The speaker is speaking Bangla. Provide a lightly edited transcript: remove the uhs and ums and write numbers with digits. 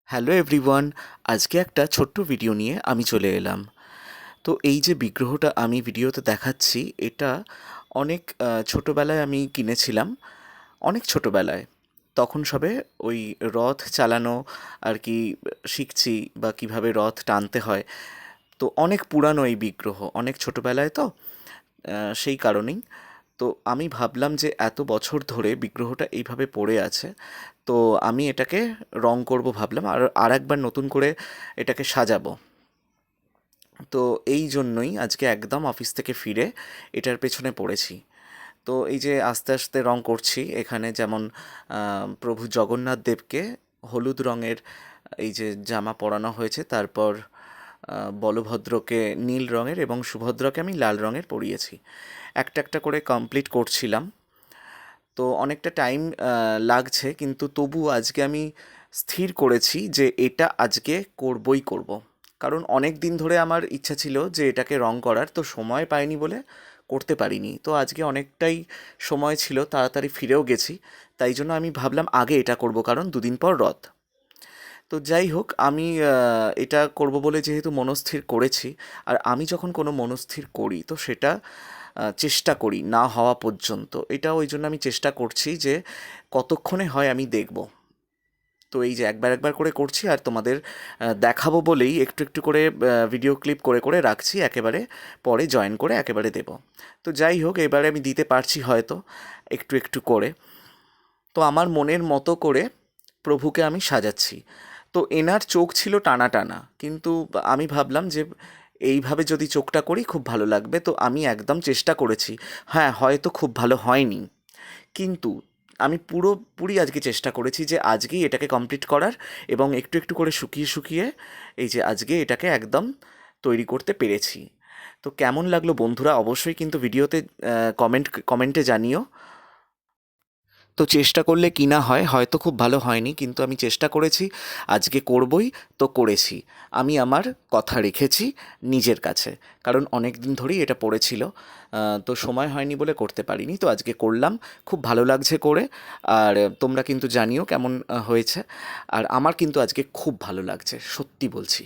হ্যালো এভরিওয়ান, আজকে একটা ছোট্ট ভিডিও নিয়ে আমি চলে এলাম। তো এই যে বিগ্রহটা আমি ভিডিওতে দেখাচ্ছি, এটা অনেক ছোটোবেলায় আমি কিনেছিলাম, অনেক ছোটোবেলায়। তখন সবে ওই রথ চালানো আর কি শিখছি, বা কিভাবে রথ টানতে হয়। তো অনেক পুরানো এই বিগ্রহ, অনেক ছোটোবেলায় তো সেই কারণেই। তো আমি ভাবলাম যে এত বছর ধরে বিগ্রহটা এইভাবে পড়ে আছে, তো আমি এটাকে রং করব ভাবলাম, আর আরেকবার নতুন করে এটাকে সাজাবো। তো এই জন্যই আজকে একদম অফিস থেকে ফিরে এটার পেছনে পড়েছি। তো এই যে আস্তে আস্তে রং করছি, এখানে যেমন প্রভু জগন্নাথ দেবকে হলুদ রঙের এই যে জামা পরানো হয়েছে, তারপর বলভদ্রকে নীল রঙের এবং সুভদ্রাকে আমি লাল রঙের পরিয়েছি। একটা একটা করে কমপ্লিট করছিলাম। তো অনেকটা টাইম লাগছে, কিন্তু তবু আজকে আমি স্থির করেছি যে এটা আজকে করবই করব। কারণ অনেক দিন ধরে আমার ইচ্ছা ছিল যে এটাকে রং করার, তো সময় পাইনি বলে করতে পারিনি। তো আজকে অনেকটাই সময় ছিল, তাড়াতাড়ি ফিরেও গেছি, তাই জন্য আমি ভাবলাম আগে এটা করব, কারণ দুদিন পর রথ। তো যাই হোক, আমি এটা করব বলে যেহেতু মনস্থির করেছি, আর আমি যখন কোনো মনস্থির করি তো সেটা চেষ্টা করি না হওয়া পর্যন্ত। এটা ওই জন্য আমি চেষ্টা করছি যে কতক্ষণে হয় আমি দেখব। তো এই যে একবার একবার করে করছি, আর তোমাদের দেখাবো বলেই একটু একটু করে ভিডিও ক্লিপ করে করে রাখছি, একেবারে পরে জয়েন করে একেবারে দেব। তো যাই হোক, এবারে আমি দিতে পারছি হয়তো একটু একটু করে। তো আমার মনের মতো করে প্রভুকে আমি সাজাচ্ছি। তো এনার চোখ ছিল টানা টানা, কিন্তু আমি ভাবলাম যে এইভাবে যদি চোখটা করি খুব ভালো লাগবে, তো আমি একদম চেষ্টা করেছি। হ্যাঁ, হয়তো খুব ভালো হয়নি, কিন্তু আমি পুরোপুরি আজকে চেষ্টা করেছি যে আজকেই এটাকে কমপ্লিট করার, এবং একটু একটু করে শুকিয়ে শুকিয়ে এই যে আজকে এটাকে একদম তৈরি করতে পেরেছি। তো কেমন লাগলো বন্ধুরা, অবশ্যই কিন্তু ভিডিওতে কমেন্টে জানিও। তো চেষ্টা করলে কি না হয়, হয়তো খুব ভালো হয়নি, কিন্তু আমি চেষ্টা করেছি, আজকে করবই, তো করেছি। আমি আমার কথা রেখেছি নিজের কাছে, কারণ অনেক দিন ধরেই এটা পড়েছিল, তো সময় হয়নি বলে করতে পারিনি। তো আজকে করলাম, খুব ভালো লাগছে করে। আর তোমরা কিন্তু জানিও কেমন হয়েছে। আর আমার কিন্তু আজকে খুব ভালো লাগছে, সত্যি বলছি।